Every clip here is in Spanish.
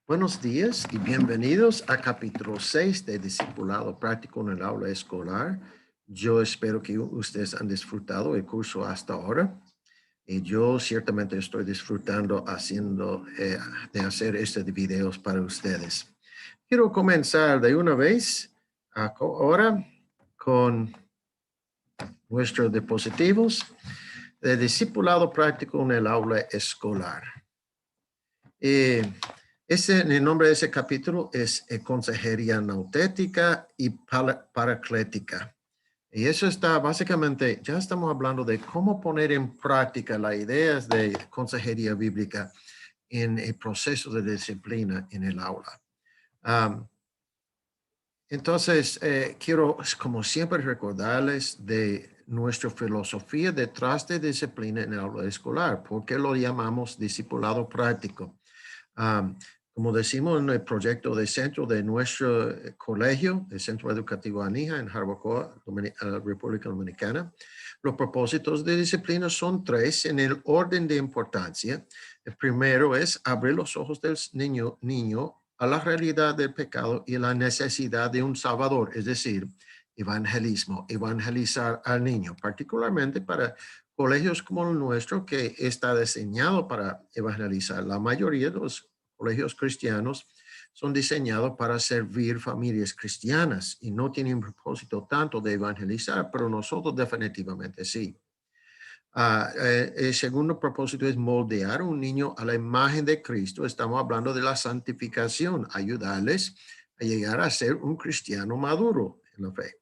Buenos días y bienvenidos a capítulo 6 de Discipulado Práctico en el Aula Escolar. Yo espero que ustedes han disfrutado el curso hasta ahora. Y yo ciertamente estoy disfrutando de hacer estos videos para ustedes. Quiero comenzar de una vez ahora con nuestros dispositivos de Discipulado Práctico en el Aula Escolar. El nombre de ese capítulo es Consejería Nautética y Paraclética. Y eso está básicamente, ya estamos hablando de cómo poner en práctica las ideas de consejería bíblica en el proceso de disciplina en el aula. Entonces, quiero, como siempre, recordarles de nuestra filosofía detrás de disciplina en el aula escolar. ¿Por qué lo llamamos discipulado práctico? Como decimos en el proyecto de centro de nuestro colegio, el Centro Educativo Anija en Jarabacoa, República Dominicana, los propósitos de disciplina son tres en el orden de importancia. El primero es abrir los ojos del niño a la realidad del pecado y la necesidad de un salvador, es decir, evangelismo, evangelizar al niño, particularmente para colegios como el nuestro, que está diseñado para evangelizar. La mayoría de los colegios cristianos son diseñados para servir familias cristianas y no tienen propósito tanto de evangelizar, pero nosotros definitivamente sí. El segundo propósito es moldear un niño a la imagen de Cristo. Estamos hablando de la santificación, ayudarles a llegar a ser un cristiano maduro en la fe.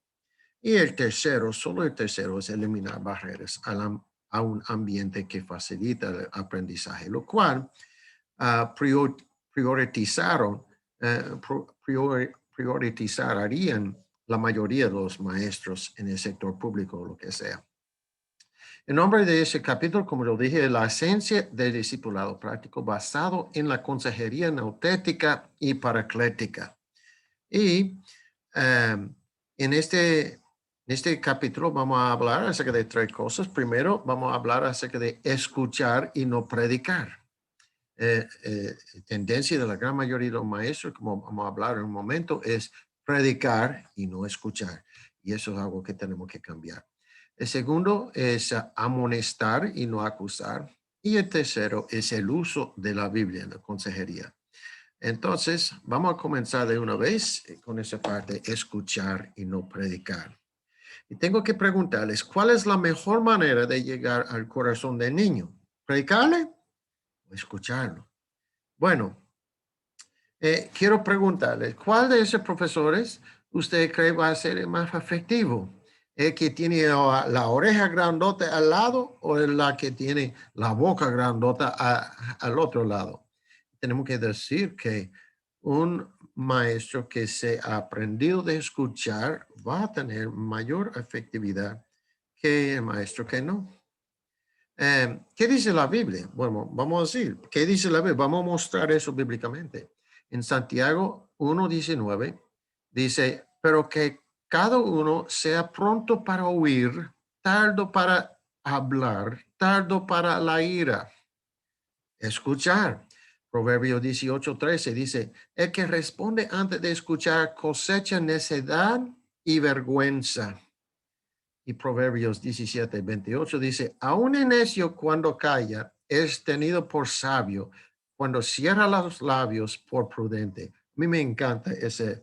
Y el tercero, solo el tercero, es eliminar barreras a un ambiente que facilita el aprendizaje, lo cual priorizaron, priorizarían la mayoría de los maestros en el sector público o lo que sea. El nombre de ese capítulo, como lo dije, es la esencia del discipulado práctico basado en la consejería nautética y paraclética. Y en este capítulo vamos a hablar acerca de tres cosas. Primero, vamos a hablar acerca de escuchar y no predicar. Tendencia de la gran mayoría de los maestros, como vamos a hablar en un momento, es predicar y no escuchar. Y eso es algo que tenemos que cambiar. El segundo es amonestar y no acusar. Y el tercero es el uso de la Biblia en la consejería. Entonces, vamos a comenzar de una vez con esa parte, escuchar y no predicar. Y tengo que preguntarles, ¿cuál es la mejor manera de llegar al corazón del niño? ¿Predicarle o escucharlo? Bueno, quiero preguntarles, ¿cuál de esos profesores usted cree va a ser el más efectivo? ¿El que tiene la oreja grandota al lado o la que tiene la boca grandota al otro lado? Tenemos que decir que un maestro que se ha aprendido de escuchar va a tener mayor efectividad que el maestro que no. ¿Qué dice la Biblia? Bueno, vamos a decir, ¿qué dice la Biblia? Vamos a mostrar eso bíblicamente. En Santiago 1:19 dice, pero que cada uno sea pronto para oír, tardo para hablar, tardo para la ira. Escuchar. Proverbio 18:13 dice, el que responde antes de escuchar cosecha necedad y vergüenza. Y Proverbios 17:28 dice, aun el necio cuando calla es tenido por sabio, cuando cierra los labios por prudente. A mí me encanta ese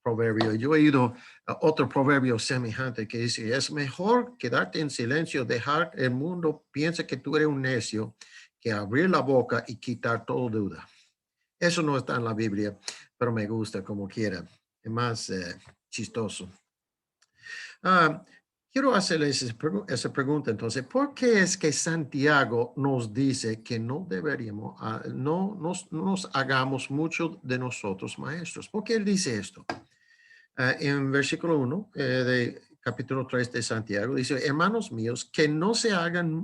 proverbio. Yo he oído otro proverbio semejante que dice, es mejor quedarte en silencio, dejar el mundo piense que tú eres un necio, que abrir la boca y quitar toda duda. Eso no está en la Biblia, pero me gusta como quiera. Es más chistoso. Quiero hacerles esa pregunta entonces. ¿Por qué es que Santiago nos dice que no deberíamos, no nos hagamos mucho de nosotros maestros? ¿Por qué él dice esto? En versículo 1 de capítulo 3 de Santiago dice, hermanos míos, que no se hagan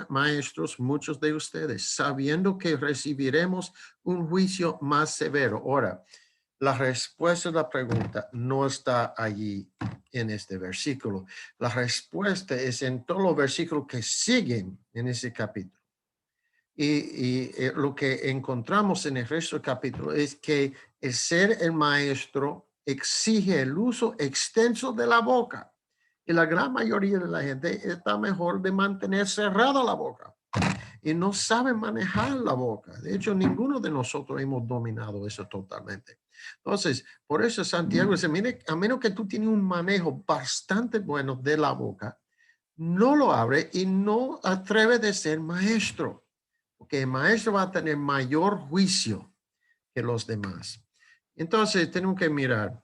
maestros muchos de ustedes, sabiendo que recibiremos un juicio más severo. Ahora, la respuesta a la pregunta no está allí en este versículo. La respuesta es en todos los versículos que siguen en ese capítulo. Lo que encontramos en el resto del capítulo es que el ser el maestro exige el uso extenso de la boca. Y la gran mayoría de la gente está mejor de mantener cerrada la boca y no sabe manejar la boca. De hecho, ninguno de nosotros hemos dominado eso totalmente. Entonces, por eso Santiago dice, mire, a menos que tú tienes un manejo bastante bueno de la boca, no lo abre y no atreve de ser maestro, porque el maestro va a tener mayor juicio que los demás. Entonces, tenemos que mirar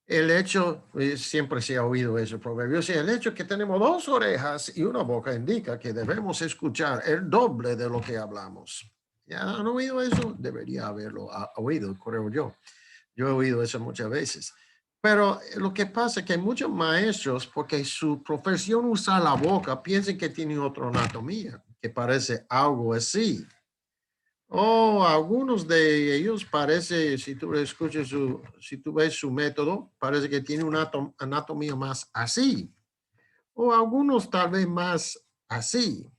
el hecho, siempre se ha oído ese proverbio, el hecho que tenemos dos orejas y una boca indica que debemos escuchar el doble de lo que hablamos. ¿Ya han oído eso? Debería haberlo oído, creo yo. Yo he oído eso muchas veces. Pero lo que pasa es que muchos maestros, porque su profesión usa la boca, piensan que tienen otra anatomía, que parece algo así. Oh, algunos de ellos parece, si tú escuchas si tú ves su método, parece que tiene una anatomía más así. O algunos tal vez más así.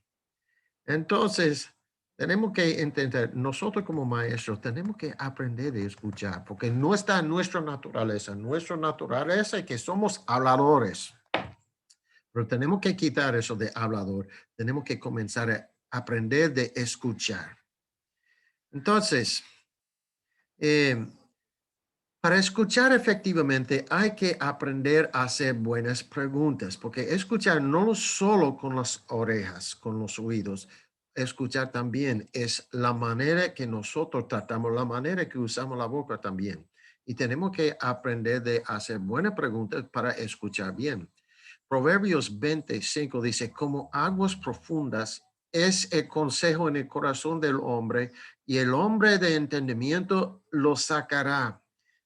Entonces, tenemos que entender, nosotros como maestros tenemos que aprender a escuchar, porque no está en nuestra naturaleza. Nuestra naturaleza es que somos habladores, pero tenemos que quitar eso de hablador. Tenemos que comenzar a aprender de escuchar. Entonces, eh, para escuchar efectivamente hay que aprender a hacer buenas preguntas, porque escuchar no solo con las orejas, con los oídos, escuchar también es la manera que nosotros tratamos, la manera que usamos la boca también. Y tenemos que aprender de hacer buenas preguntas para escuchar bien. Proverbios 25 dice, como aguas profundas es el consejo en el corazón del hombre y el hombre de entendimiento lo sacará.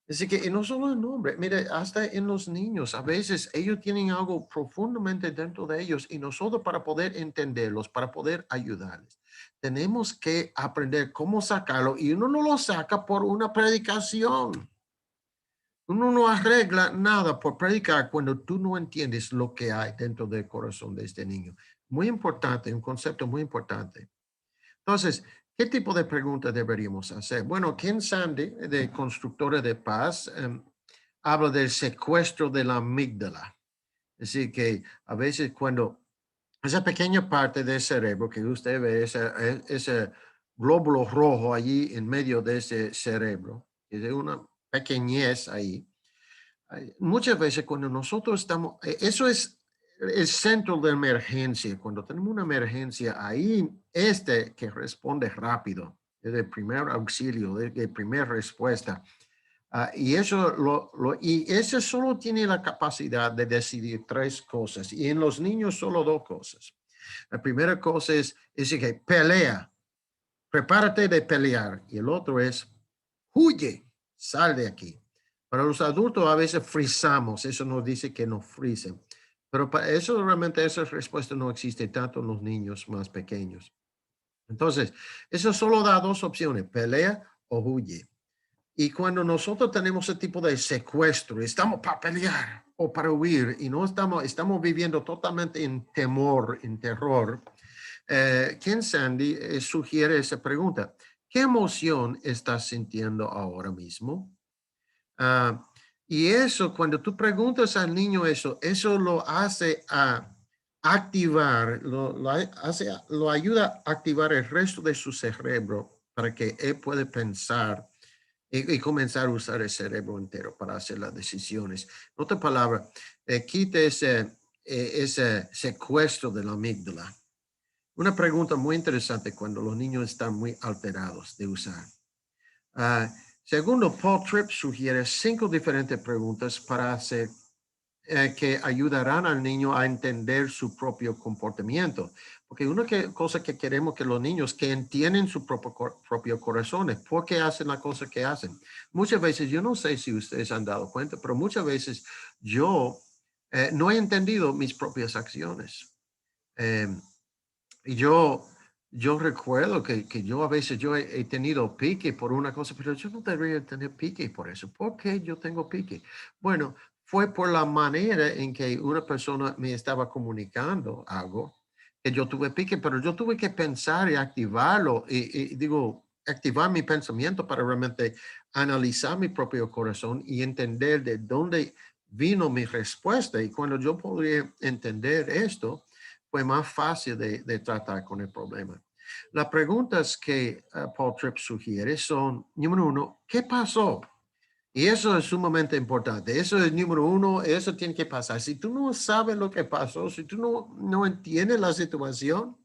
Así que y no solo el hombre, mire, hasta en los niños, a veces ellos tienen algo profundamente dentro de ellos y nosotros para poder entenderlos, para poder ayudarles, tenemos que aprender cómo sacarlo y uno no lo saca por una predicación. Uno no arregla nada por predicar cuando tú no entiendes lo que hay dentro del corazón de este niño. Muy importante, un concepto muy importante. Entonces, ¿qué tipo de preguntas deberíamos hacer? Bueno, Ken Sande, de Constructora de Paz, habla del secuestro de la amígdala. Es decir, que a veces cuando esa pequeña parte del cerebro que usted ve, ese glóbulo rojo allí en medio de ese cerebro, es de una pequeñez ahí. Muchas veces cuando nosotros estamos, eso es el centro de emergencia. Cuando tenemos una emergencia, ahí que responde rápido, es el primer auxilio, de primera respuesta. Y y ese solo tiene la capacidad de decidir tres cosas. Y en los niños solo dos cosas. La primera cosa es que pelea, prepárate de pelear. Y el otro es huye, sal de aquí. Para los adultos a veces frizamos, eso nos dice que no frisen. Pero para eso realmente esa respuesta no existe tanto en los niños más pequeños. Entonces, eso solo da dos opciones, pelea o huye. Y cuando nosotros tenemos ese tipo de secuestro, estamos para pelear o para huir y no estamos viviendo totalmente en temor, en terror. Ken Sandy sugiere esa pregunta. ¿Qué emoción estás sintiendo ahora mismo? Ah, y eso, cuando tú preguntas al niño eso lo hace a activar, lo ayuda a activar el resto de su cerebro para que él pueda pensar y comenzar a usar el cerebro entero para hacer las decisiones. En otra palabra, quite ese secuestro de la amígdala. Una pregunta muy interesante cuando los niños están muy alterados de usar. Segundo, Paul Tripp sugiere 5 diferentes preguntas para hacer que ayudarán al niño a entender su propio comportamiento. Porque una cosa que queremos que los niños que entienden su propio corazón es por qué hacen la cosa que hacen. Muchas veces, yo no sé si ustedes han dado cuenta, pero muchas veces yo no he entendido mis propias acciones. Eh, y yo recuerdo que yo a veces yo he tenido pique por una cosa, pero yo no debería tener pique por eso. ¿Por qué yo tengo pique? Bueno, fue por la manera en que una persona me estaba comunicando algo que yo tuve pique, pero yo tuve que pensar y activarlo y digo, activar mi pensamiento para realmente analizar mi propio corazón y entender de dónde vino mi respuesta. Y cuando yo podría entender esto, fue más fácil de tratar con el problema. Las preguntas que Paul Tripp sugiere son, número uno, ¿qué pasó? Y eso es sumamente importante. Eso es número uno, eso tiene que pasar. Si tú no sabes lo que pasó, si tú no entiendes la situación,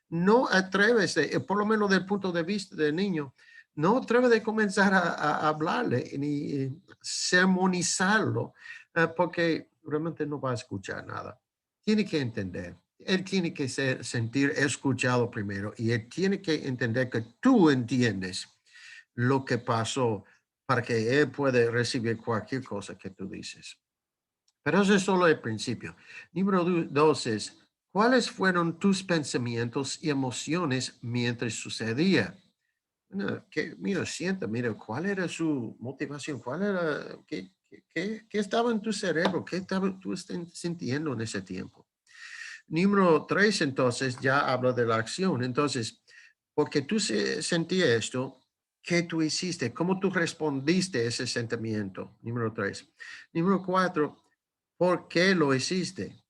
no atreves, por lo menos del punto de vista del niño, no atreves de comenzar a hablarle ni sermonizarlo, porque realmente no va a escuchar nada. Tiene que entender. Él tiene que sentir escuchado primero y él tiene que entender que tú entiendes lo que pasó para que él pueda recibir cualquier cosa que tú dices. Pero eso es solo el principio. Número dos es, ¿cuáles fueron tus pensamientos y emociones mientras sucedía? Mira, sienta, mira, ¿cuál era su motivación? ¿Cuál era, qué estaba en tu cerebro? ¿Qué estaba tú sintiendo en ese tiempo? Número tres, entonces, ya habla de la acción. Entonces, porque tú sentías esto, ¿qué tú hiciste? ¿Cómo tú respondiste a ese sentimiento? Número tres. Número cuatro, ¿por qué lo hiciste?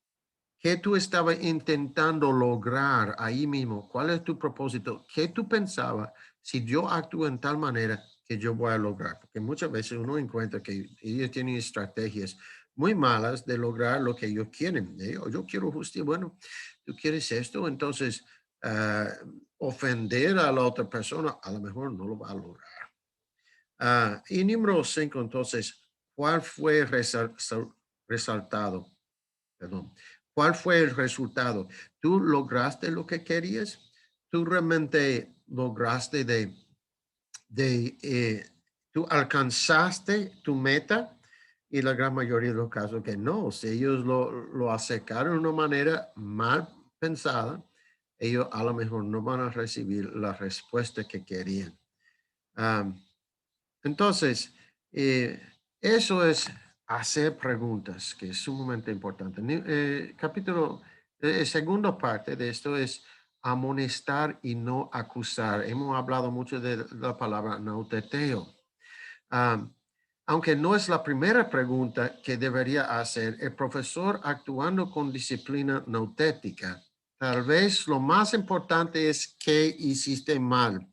¿Qué tú estabas intentando lograr ahí mismo? ¿Cuál es tu propósito? ¿Qué tú pensabas si yo actúo en tal manera que yo voy a lograr? Porque muchas veces uno encuentra que ellos tienen estrategias muy malas de lograr lo que ellos quieren. Yo quiero justicia. Bueno, tú quieres esto, entonces ah, ofender a la otra persona a lo mejor no lo va a lograr. Y número cinco, entonces, ¿cuál fue resaltado? Perdón. ¿Cuál fue el resultado? ¿Tú lograste lo que querías? ¿Tú realmente lograste tú alcanzaste tu meta? Y la gran mayoría de los casos que no, si ellos lo acercaron de una manera mal pensada, ellos a lo mejor no van a recibir la respuesta que querían. Am, entonces, eso es hacer preguntas, que es sumamente importante. Segunda parte de esto es amonestar y no acusar. Hemos hablado mucho de la palabra nauteteo. Am, Aunque no es la primera pregunta que debería hacer, el profesor actuando con disciplina nautética, tal vez lo más importante es qué hiciste mal.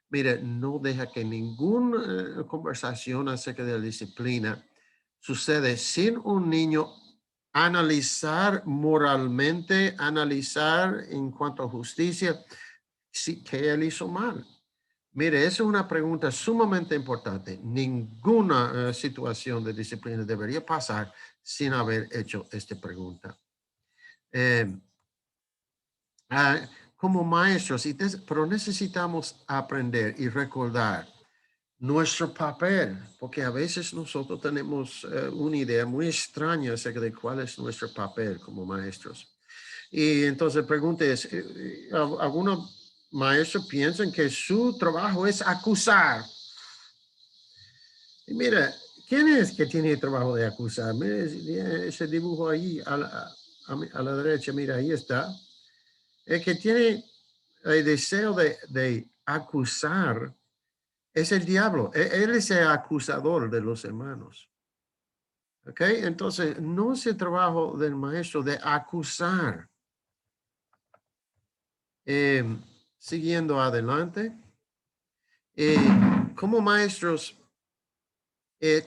Mire, no deja que ninguna conversación acerca de la disciplina sucede sin un niño analizar moralmente, analizar en cuanto a justicia, si, qué él hizo mal. Mire, esa es una pregunta sumamente importante. Ninguna situación de disciplina debería pasar sin haber hecho esta pregunta. Eh, ah, Como maestros, pero necesitamos aprender y recordar nuestro papel, porque a veces nosotros tenemos una idea muy extraña acerca de cuál es nuestro papel como maestros. Y entonces la pregunta es, ¿algunos maestros piensan que su trabajo es acusar? Y mira, ¿quién es que tiene el trabajo de acusar? Mira ese dibujo ahí a la derecha, mira, ahí está. El que tiene el deseo de acusar es el diablo. Él es el acusador de los hermanos. ¿Ok? Entonces, no es el trabajo del maestro de acusar. Eh, Siguiendo adelante, eh, como maestros,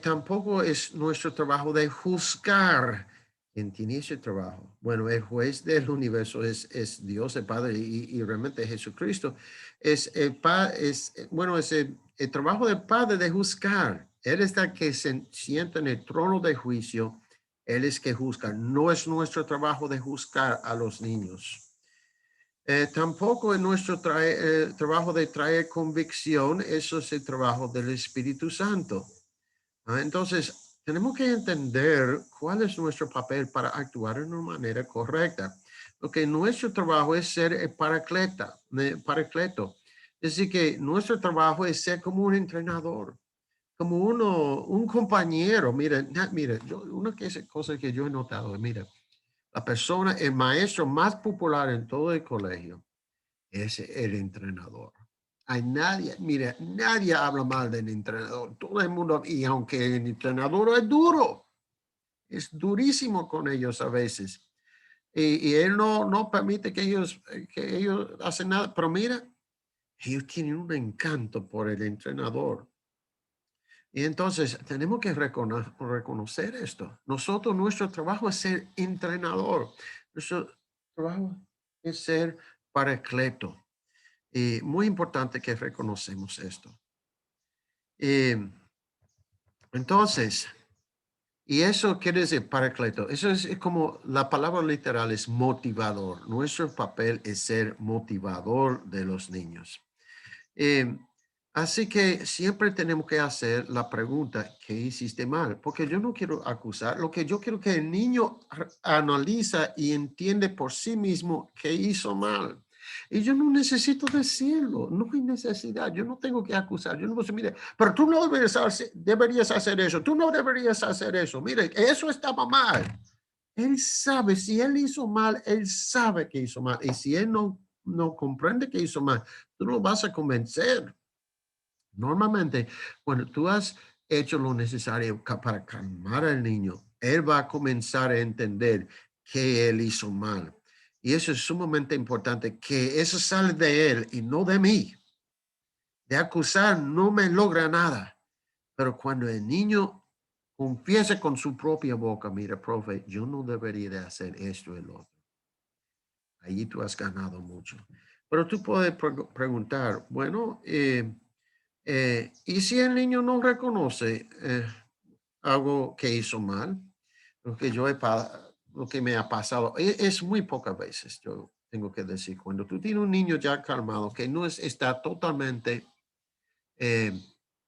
tampoco es nuestro trabajo de juzgar. ¿Quién tiene ese trabajo? Bueno, el juez del universo es Dios, el Padre, y realmente Jesucristo. Bueno, es el trabajo del Padre de juzgar. Él es el que se sienta en el trono de juicio. Él es que juzga. No es nuestro trabajo de juzgar a los niños. Tampoco es nuestro trabajo de traer convicción. Eso es el trabajo del Espíritu Santo. Entonces, tenemos que entender cuál es nuestro papel para actuar de una manera correcta. Porque nuestro trabajo es ser el paracleto. Es decir, que nuestro trabajo es ser como un entrenador, como un compañero. Mira, una cosa que yo he notado, mira, La persona, el maestro más popular en todo el colegio es el entrenador. Hay nadie, mire, nadie habla mal del entrenador. Todo el mundo, y aunque el entrenador es duro, es durísimo con ellos a veces. Y él no permite que ellos hacen nada. Pero mira, ellos tienen un encanto por el entrenador. Y entonces tenemos que reconocer esto. Nosotros, nuestro trabajo es ser entrenador. Nuestro trabajo es ser paracleto. Y muy importante que reconocemos esto. Eh, entonces, y eso quiere decir paracleto. Eso es como la palabra literal es motivador. Nuestro papel es ser motivador de los niños. Eh, Así que siempre tenemos que hacer la pregunta, ¿qué hiciste mal? Porque yo no quiero acusar, lo que yo quiero que el niño analiza y entiende por sí mismo qué hizo mal. Y yo no necesito decirlo, no hay necesidad, yo no tengo que acusar, yo no puedo decir, mire, pero tú no deberías hacer eso, tú no deberías hacer eso, mire, eso estaba mal. Él sabe, si él hizo mal, él sabe que hizo mal. Y si él no comprende que hizo mal, tú no lo vas a convencer. Normalmente, cuando tú has hecho lo necesario para calmar al niño, él va a comenzar a entender que él hizo mal. Y eso es sumamente importante, que eso sale de él y no de mí. De acusar no me logra nada. Pero cuando el niño confiesa con su propia boca, mira, profe, yo no debería de hacer esto y lo otro. Allí tú has ganado mucho. Pero tú puedes preguntar, bueno, y si el niño no reconoce algo que hizo mal, lo que lo que me ha pasado, es muy pocas veces, yo tengo que decir, cuando tú tienes un niño ya calmado, que no está totalmente eh,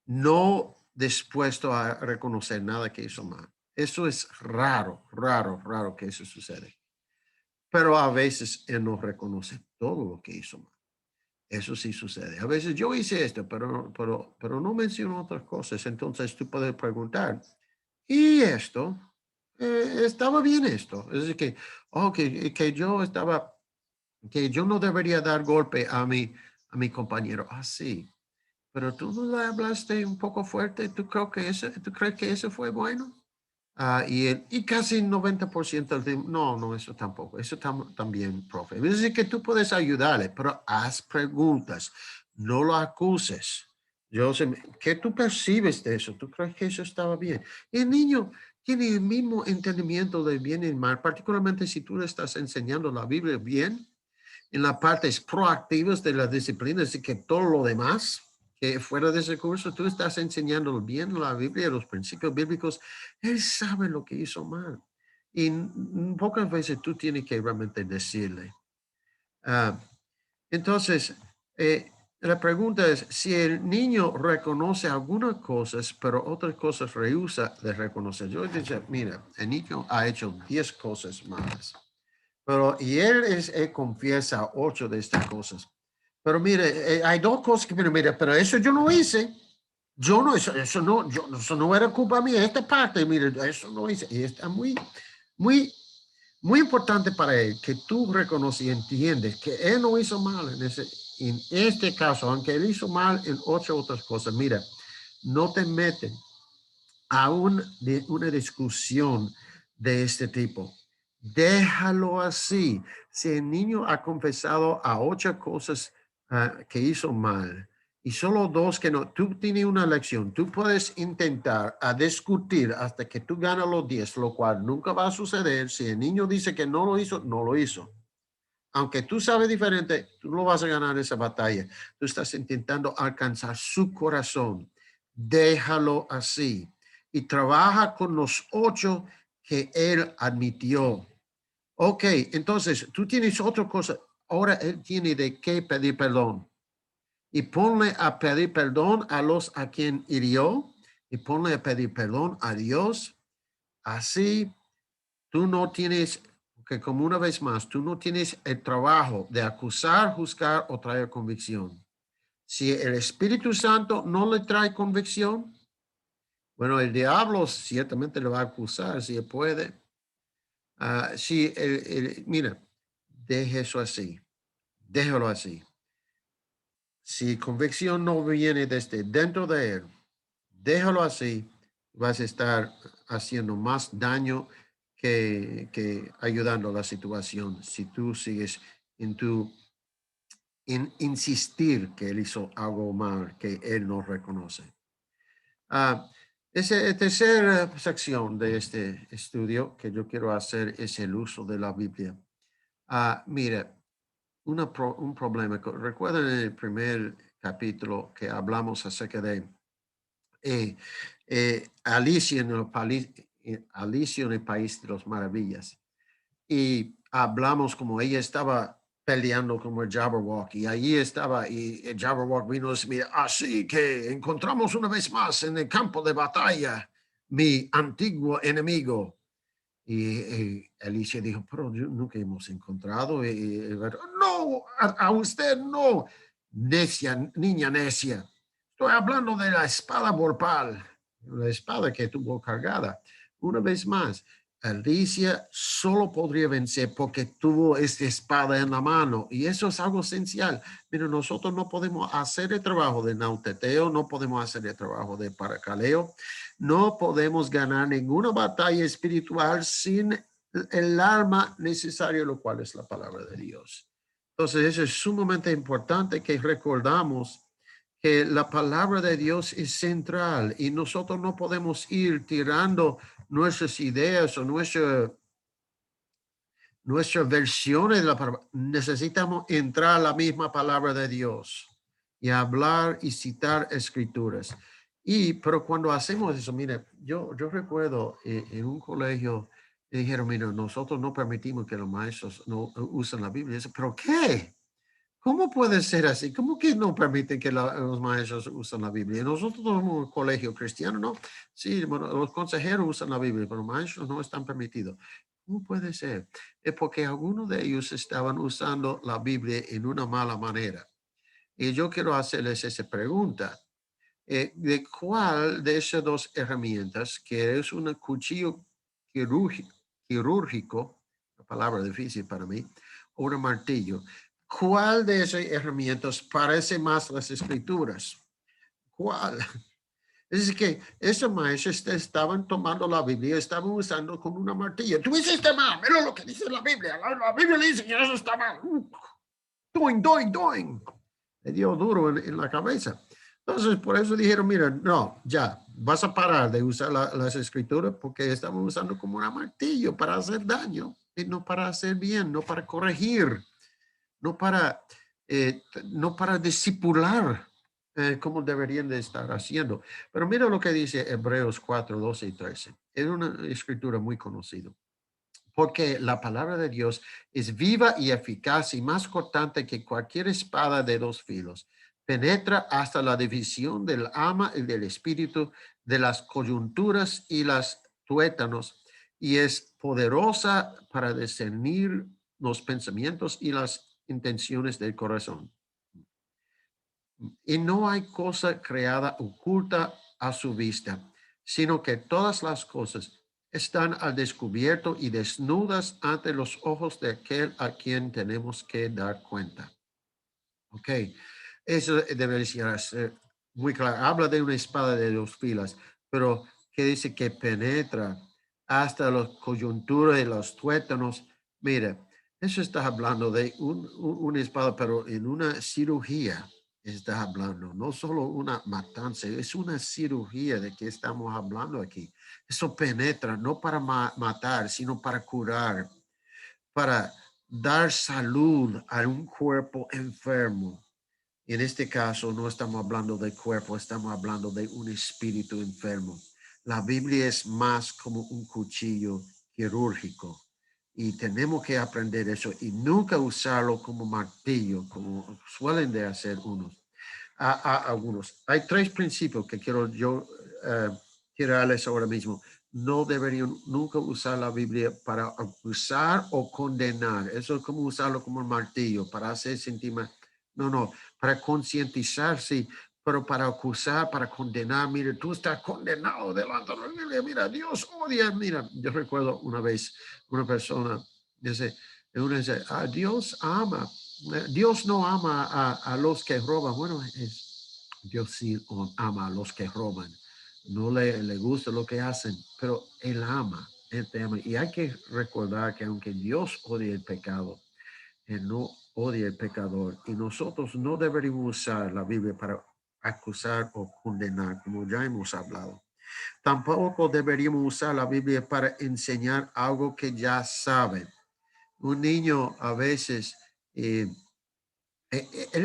no dispuesto a reconocer nada que hizo mal. Eso es raro que eso sucede. Pero a veces él no reconoce todo lo que hizo mal. Eso sí sucede. A veces yo hice esto, pero no menciono otras cosas. Entonces tú puedes preguntar, ¿y esto? ¿Estaba bien esto? Es decir, que yo no debería dar golpe a mi compañero. Ah, sí. Pero tú no le hablaste un poco fuerte. ¿Tú crees que eso fue bueno? Y casi el 90% del tiempo, no, eso tampoco, eso también, profe. Es decir, que tú puedes ayudarle, pero haz preguntas, no lo acuses. ¿Qué tú percibes de eso? ¿Tú crees que eso estaba bien? Y el niño tiene el mismo entendimiento del bien y el mal, particularmente si tú le estás enseñando la Biblia bien, en las partes proactivas de la disciplina, es decir, que todo lo demás que fuera de ese curso, tú estás enseñando bien la Biblia, los principios bíblicos, él sabe lo que hizo mal. Y pocas veces tú tienes que realmente decirle. Ah, entonces, la pregunta es, si el niño reconoce algunas cosas, pero otras cosas rehúsa de reconocer. Yo digo, mira, el niño ha hecho 10 cosas malas. Pero, y él confiesa 8 de estas cosas. Pero mire, hay 2 cosas que, mire, pero eso yo no hice. Yo no, eso no era culpa mía. Esta parte, mire, eso no hice. Y está muy, muy importante para él que tú reconoces y entiendes que él no hizo mal en este caso, aunque él hizo mal en 8 otras cosas. Mira, no te meten a una discusión de este tipo. Déjalo así. Si el niño ha confesado a 8 cosas que hizo mal y solo 2 que no, tú tienes una lección. Tú puedes intentar a discutir hasta que tú ganas los 10, lo cual nunca va a suceder. Si el niño dice que no lo hizo, no lo hizo. Aunque tú sabes diferente, tú no vas a ganar esa batalla. Tú estás intentando alcanzar su corazón. Déjalo así y trabaja con los 8 que él admitió. Ok, entonces tú tienes otra cosa. Ahora él tiene de qué pedir perdón. Y ponle a pedir perdón a los a quien hirió y ponle a pedir perdón a Dios. Así tú no tienes, que como una vez más, tú no tienes el trabajo de acusar, juzgar o traer convicción. Si el Espíritu Santo no le trae convicción, bueno, el diablo ciertamente le va a acusar si puede, Sí, mira, deje eso así, déjalo así. Si convicción no viene desde dentro de él, déjalo así, vas a estar haciendo más daño que ayudando a la situación si tú sigues en tu insistir que él hizo algo mal que él no reconoce. Ah, esa tercera sección de este estudio que yo quiero hacer es el uso de la Biblia. Mira, un problema. Recuerden en el primer capítulo que hablamos acerca de eh, Alicia en el País de las Maravillas. Y hablamos como ella estaba peleando como el Jabberwock y allí estaba y el Jabberwock vino y decía, así que encontramos una vez más en el campo de batalla mi antiguo enemigo. Y Alicia dijo, pero nunca hemos encontrado. No, a usted no, necia, niña necia. Estoy hablando de la espada mortal, la espada que tuvo cargada. Una vez más, Alicia solo podría vencer porque tuvo esta espada en la mano. Y eso es algo esencial. Pero nosotros no podemos hacer el trabajo de nauteteo, no podemos hacer el trabajo de paracaleo, no podemos ganar ninguna batalla espiritual sin el arma necesaria, lo cual es la palabra de Dios. Entonces, eso es sumamente importante que recordamos que la palabra de Dios es central y nosotros no podemos ir tirando nuestras ideas o nuestras versiones de la palabra. Necesitamos entrar a la misma palabra de Dios y hablar y citar escrituras. Pero cuando hacemos eso, mire, yo recuerdo en un colegio, dijeron, mira, nosotros no permitimos que los maestros no usen la Biblia. ¿Pero qué? ¿Cómo puede ser así? ¿Cómo que no permiten que los maestros usen la Biblia? Nosotros somos un colegio cristiano, ¿no? Sí, bueno, los consejeros usan la Biblia, pero los maestros no están permitidos. ¿Cómo puede ser? Es porque algunos de ellos estaban usando la Biblia en una mala manera. Y yo quiero hacerles esa pregunta. ¿De cuál de esas dos herramientas, que es un cuchillo quirúrgico, la palabra difícil para mí, o un martillo, cuál de esas herramientas parece más las escrituras? ¿Cuál? Es decir, que esos maestros estaban tomando la Biblia, estaban usando con una martilla. Tú hiciste mal, mira lo que dice la Biblia. La Biblia dice que eso está mal. Doing, doing, doing. Le dio duro en la cabeza. Entonces, por eso dijeron, mira, no, ya, vas a parar de usar las escrituras porque estamos usando como un martillo para hacer daño y no para hacer bien, no para corregir, no para, no para discipular como deberían de estar haciendo. Pero mira lo que dice Hebreos 4, 12 y 13. Es una escritura muy conocida. Porque la palabra de Dios es viva y eficaz y más cortante que cualquier espada de dos filos. Penetra hasta la división del alma y del espíritu, de las coyunturas y las tuétanos, y es poderosa para discernir los pensamientos y las intenciones del corazón. Y no hay cosa creada oculta a su vista, sino que todas las cosas están al descubierto y desnudas ante los ojos de aquel a quien tenemos que dar cuenta. Ok, eso debería ser muy claro. Habla de una espada de dos filas, pero que dice que penetra hasta las coyunturas y los tuétanos. Mira, eso está hablando de una espada, pero en una cirugía está hablando, no solo una matanza, es una cirugía de que estamos hablando aquí. Eso penetra no para matar, sino para curar, para dar salud a un cuerpo enfermo. En este caso no estamos hablando de cuerpo, estamos hablando de un espíritu enfermo. La Biblia es más como un cuchillo quirúrgico y tenemos que aprender eso y nunca usarlo como martillo, como suelen de hacer algunos. Hay tres principios que quiero yo tirarles ahora mismo. No deberían nunca usar la Biblia para acusar o condenar. Eso es como usarlo como un martillo para hacer sentir más. No, no, para concientizarse, pero para acusar, para condenar, mire, tú estás condenado delante de la Biblia, mira, Dios odia, mira, yo recuerdo una vez una persona dice, uno dice, Dios ama, Dios no ama a los que roban, bueno, Dios sí ama a los que roban, no le gusta lo que hacen, pero Él ama, Él te ama, y hay que recordar que aunque Dios odia el pecado, Él no odia el pecador, y nosotros no deberíamos usar la Biblia para acusar o condenar, como ya hemos hablado. Tampoco deberíamos usar la Biblia para enseñar algo que ya saben. Un niño a veces, él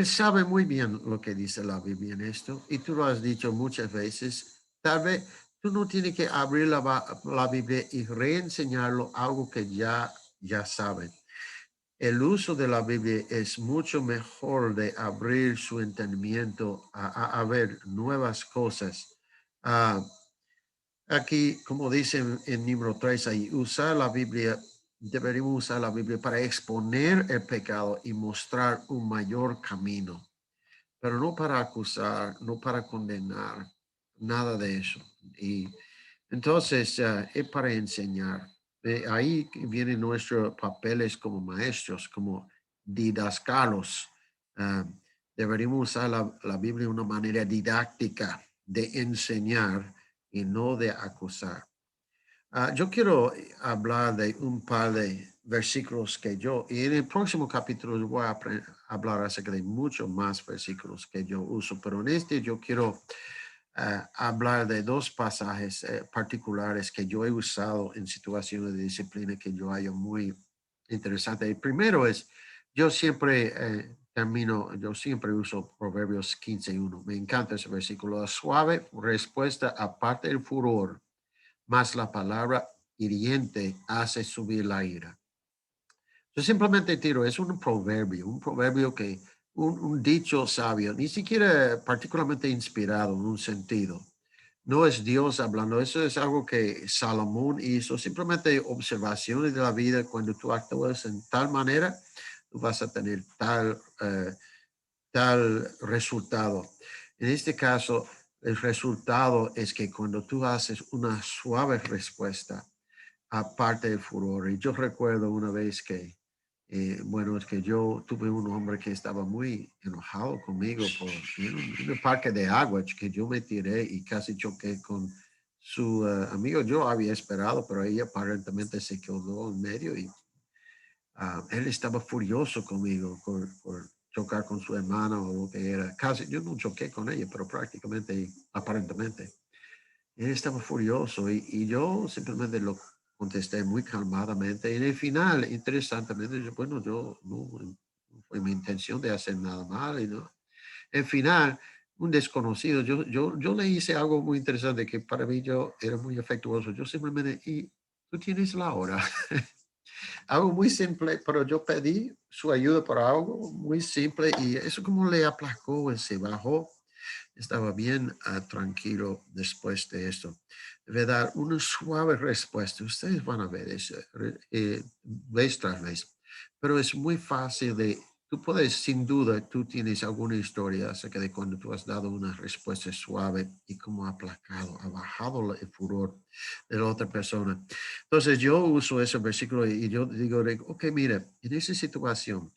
sabe muy bien lo que dice la Biblia en esto, y tú lo has dicho muchas veces. Tal vez tú no tienes que abrir la Biblia y reenseñarlo algo que ya saben. El uso de la Biblia es mucho mejor de abrir su entendimiento a ver nuevas cosas. Ah, Aquí, como dice en número 3, ahí, usar la Biblia, deberíamos usar la Biblia para exponer el pecado y mostrar un mayor camino, pero no para acusar, no para condenar, nada de eso. Y entonces es para enseñar. Ahí vienen nuestros papeles como maestros, como didascalos. Ah, Deberíamos usar la Biblia de una manera didáctica de enseñar y no de acusar. Yo quiero hablar de un par de versículos y en el próximo capítulo voy a hablar acerca de muchos más versículos que yo uso, pero en este yo quiero hablar de dos pasajes particulares que yo he usado en situaciones de disciplina que yo hallo muy interesante. El primero es, yo siempre uso Proverbios 15:1. Me encanta ese versículo. La suave respuesta aparte del furor, más la palabra hiriente hace subir la ira. Yo simplemente tiro, es un proverbio que, un dicho sabio, ni siquiera particularmente inspirado en un sentido. No es Dios hablando, eso es algo que Salomón hizo, simplemente observaciones de la vida. Cuando tú actúas en tal manera, tú vas a tener tal resultado. En este caso, el resultado es que cuando tú haces una suave respuesta, aparte del furor. Y yo recuerdo una vez que, bueno, es que yo tuve un hombre que estaba muy enojado conmigo por en un parque de agua que yo me tiré y casi choqué con su amigo. Yo había esperado, pero ella aparentemente se quedó en medio y él estaba furioso conmigo por chocar con su hermana o lo que era. Casi, yo no choqué con ella, pero prácticamente, aparentemente. Él estaba furioso y yo simplemente lo contesté muy calmadamente. Y en el final, interesantemente, bueno, yo no fue mi intención de hacer nada mal. Y no. En final, un desconocido, yo le hice algo muy interesante que para mí yo era muy afectuoso. Yo simplemente, y tú tienes la hora. Algo muy simple, pero yo pedí su ayuda por algo muy simple y eso como le aplacó, él se bajó, estaba bien tranquilo después de esto. Debe dar una suave respuesta. Ustedes van a ver eso vez tras vez, pero es muy fácil tú puedes, sin duda, tú tienes alguna historia acerca de cuando tú has dado una respuesta suave y como ha aplacado, ha bajado el furor de la otra persona. Entonces yo uso ese versículo y yo digo, ok, mira, en esa situación,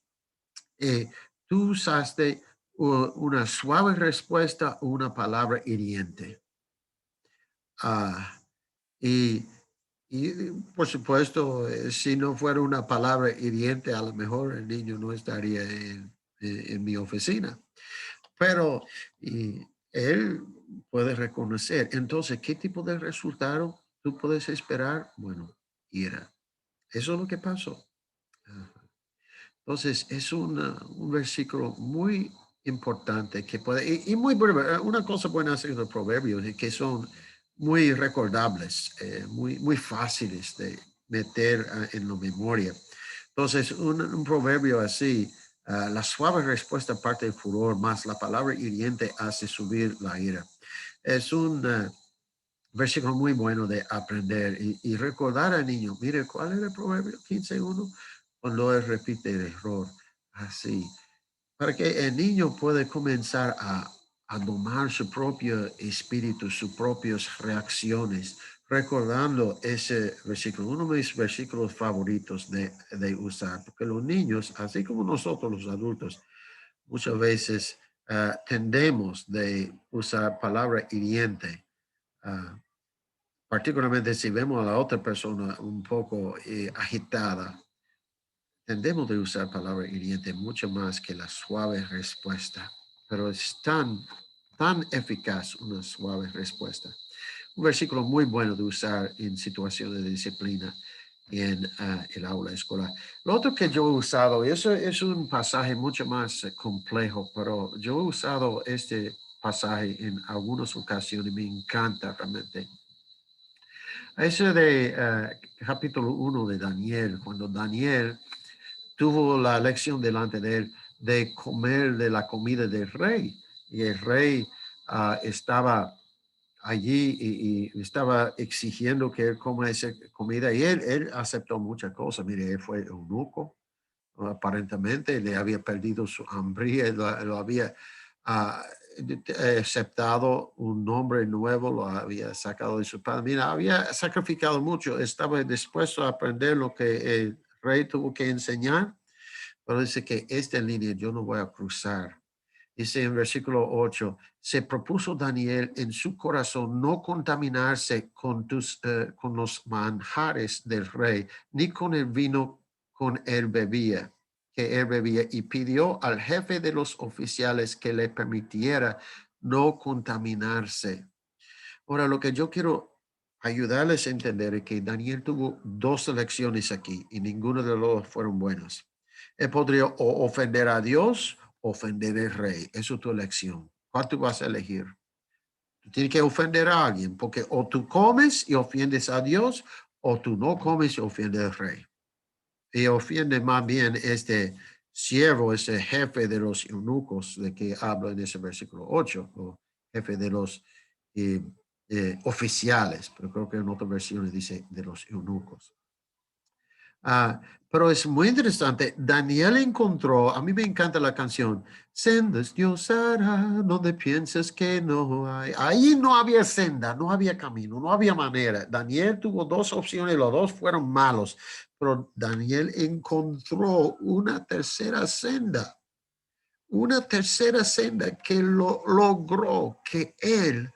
tú usaste una suave respuesta o una palabra hiriente. Ah, y, por supuesto, si no fuera una palabra hiriente, a lo mejor el niño no estaría en mi oficina. Pero él puede reconocer. Entonces, ¿qué tipo de resultado tú puedes esperar? Bueno, ira. Eso es lo que pasó. Ajá. Entonces, es un versículo muy importante que puede, y muy breve. Una cosa buena hacer los proverbios es que son muy recordables, muy fáciles de meter en la memoria. Entonces, un proverbio así, la suave respuesta parte del furor, más la palabra hiriente hace subir la ira. Es un versículo muy bueno de aprender y recordar al niño. Mire, ¿cuál es el proverbio 15:1? Cuando él repite el error, así, para que el niño pueda comenzar a domar su propio espíritu, sus propias reacciones, recordando ese versículo, uno de mis versículos favoritos de usar, porque los niños, así como nosotros los adultos, muchas veces tendemos de usar palabra hiriente, uh, particularmente si vemos a la otra persona un poco agitada, tendemos de usar palabra hiriente mucho más que la suave respuesta, pero es tan eficaz una suave respuesta. Un versículo muy bueno de usar en situaciones de disciplina en el aula escolar. Lo otro que yo he usado, y eso es un pasaje mucho más complejo, pero yo he usado este pasaje en algunas ocasiones y me encanta realmente. Ese de capítulo 1 de Daniel, cuando Daniel tuvo la elección delante de él de comer de la comida del rey. Y el rey estaba allí y estaba exigiendo que él coma esa comida. Y él aceptó muchas cosas. Mire, él fue eunuco. Aparentemente le había perdido su hambre, lo había ah, aceptado un nombre nuevo, lo había sacado de su padre. Mira, había sacrificado mucho, estaba dispuesto a aprender lo que el rey tuvo que enseñar, pero dice que esta línea yo no voy a cruzar. Dice en versículo 8, se propuso Daniel en su corazón no contaminarse con los manjares del rey, ni con el vino con él bebía, que él bebía, y pidió al jefe de los oficiales que le permitiera no contaminarse. Ahora, lo que yo quiero ayudarles a entender es que Daniel tuvo dos elecciones aquí y ninguno de los dos fueron buenos. Él podría o ofender a Dios o ofender al rey. Eso es tu elección. ¿Cuál tú vas a elegir? Tú tienes que ofender a alguien porque o tú comes y ofendes a Dios o tú no comes y ofendes al rey. Y ofiende más bien este siervo, ese jefe de los eunucos de que habla en ese versículo 8, o jefe de los eh, oficiales, pero creo que en otra versión dice de los eunucos. Pero es muy interesante. Daniel encontró, a mí me encanta la canción, sendas Dios hará donde piensas que no hay. Ahí no había senda, no había camino, no había manera. Daniel tuvo dos opciones, los dos fueron malos, pero Daniel encontró una tercera senda que lo logró que él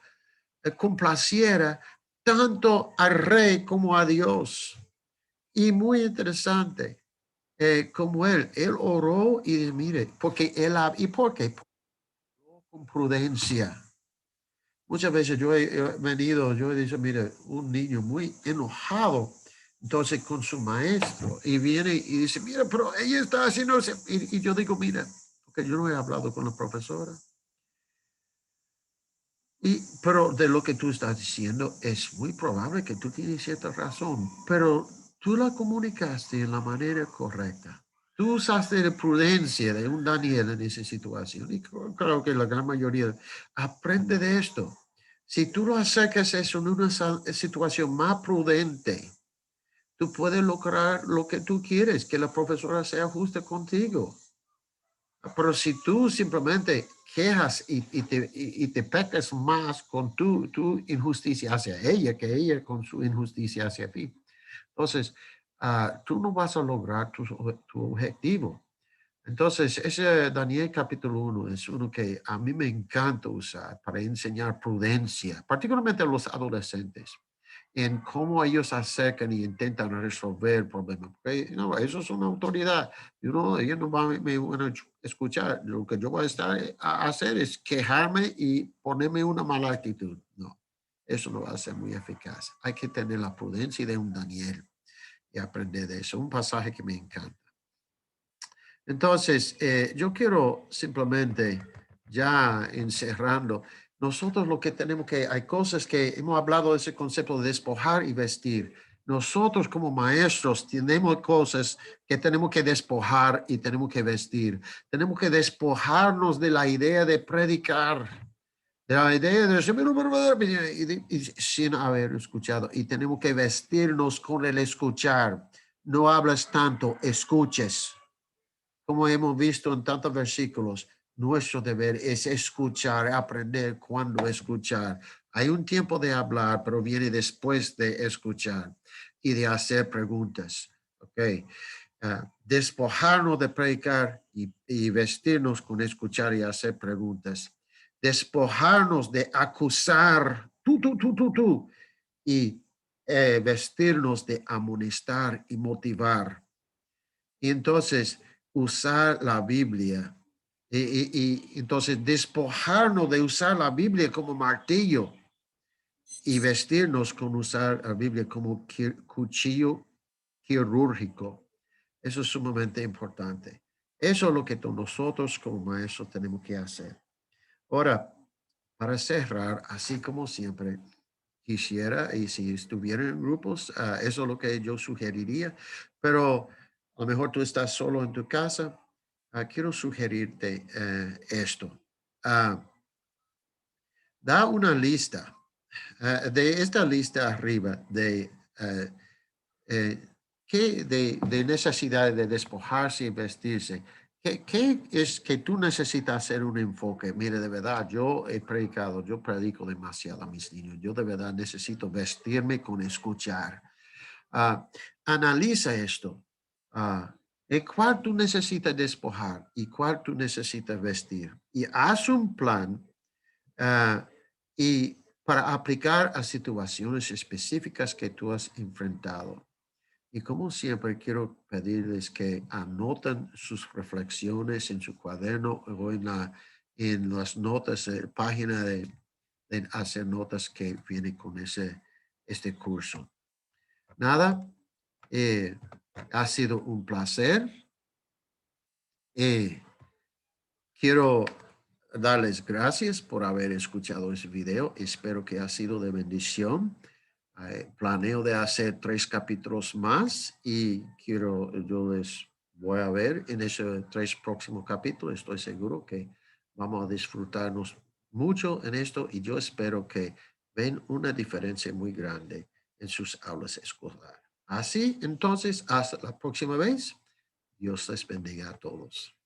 complaciera tanto al rey como a Dios. Y muy interesante, como él oró y dice, mire, porque ¿y por qué? Con prudencia. Muchas veces yo he venido, yo he dicho, mire, un niño muy enojado, entonces con su maestro, y viene y dice, mira, pero ella está haciendo, y yo digo, mira, porque yo no he hablado con la profesora. Pero de lo que tú estás diciendo, es muy probable que tú tienes cierta razón, pero tú la comunicaste en la manera correcta. Tú usaste de prudencia de un Daniel en esa situación. Y creo que la gran mayoría aprende de esto. Si tú lo acercas eso en una situación más prudente, tú puedes lograr lo que tú quieres, que la profesora sea justa contigo. Pero si tú simplemente quejas y te pecas más con tu injusticia hacia ella que ella con su injusticia hacia ti, entonces tú no vas a lograr tu objetivo. Entonces, ese Daniel capítulo 1 es uno que a mí me encanta usar para enseñar prudencia, particularmente a los adolescentes, en cómo ellos acercan y intentan resolver el problema. Porque no, eso es una autoridad. Ellos no van a escuchar. Lo que yo voy a estar a hacer es quejarme y ponerme una mala actitud. No, eso no va a ser muy eficaz. Hay que tener la prudencia de un Daniel y aprender de eso. Un pasaje que me encanta. Entonces, yo quiero simplemente ya encerrando, nosotros lo que tenemos que, hay cosas que hemos hablado de ese concepto de despojar y vestir. Nosotros como maestros tenemos cosas que tenemos que despojar y tenemos que vestir. Tenemos que despojarnos de la idea de predicar, de la idea de decir, y sin haber escuchado. Y tenemos que vestirnos con el escuchar. No hablas tanto, escuches como hemos visto en tantos versículos, nuestro deber es escuchar, aprender cuándo escuchar. Hay un tiempo de hablar, pero viene después de escuchar y de hacer preguntas. Ok. Despojarnos de predicar y vestirnos con escuchar y hacer preguntas. Despojarnos de acusar, tú, y vestirnos de amonestar y motivar. Y entonces usar la Biblia. Y entonces despojarnos de usar la Biblia como martillo y vestirnos con usar la Biblia como cuchillo quirúrgico. Eso es sumamente importante. Eso es lo que nosotros como maestros tenemos que hacer. Ahora, para cerrar, así como siempre, quisiera, y si estuviera en grupos, eso es lo que yo sugeriría, pero a lo mejor tú estás solo en tu casa, quiero sugerirte esto. Da una lista, de esta lista arriba eh, eh, de necesidad de despojarse y vestirse. ¿Qué es que tú necesitas hacer un enfoque? Mire, de verdad, yo he predicado, yo predico demasiado a mis niños. Yo de verdad necesito vestirme con escuchar. Ah, Analiza esto. ¿En cuál tú necesitas despojar y cuál tú necesitas vestir? Y haz un plan ah, y para aplicar a situaciones específicas que tú has enfrentado. Y como siempre, quiero pedirles que anoten sus reflexiones en su cuaderno o en las notas, página de hacer notas que viene con este curso. Nada, ha sido un placer. Eh, Quiero darles gracias por haber escuchado este video. Espero que ha sido de bendición. Planeo de hacer 3 capítulos más y yo les voy a ver en esos 3 próximos capítulos. Estoy seguro que vamos a disfrutarnos mucho en esto y yo espero que ven una diferencia muy grande en sus aulas escolares. Así, entonces, hasta la próxima vez. Dios les bendiga a todos.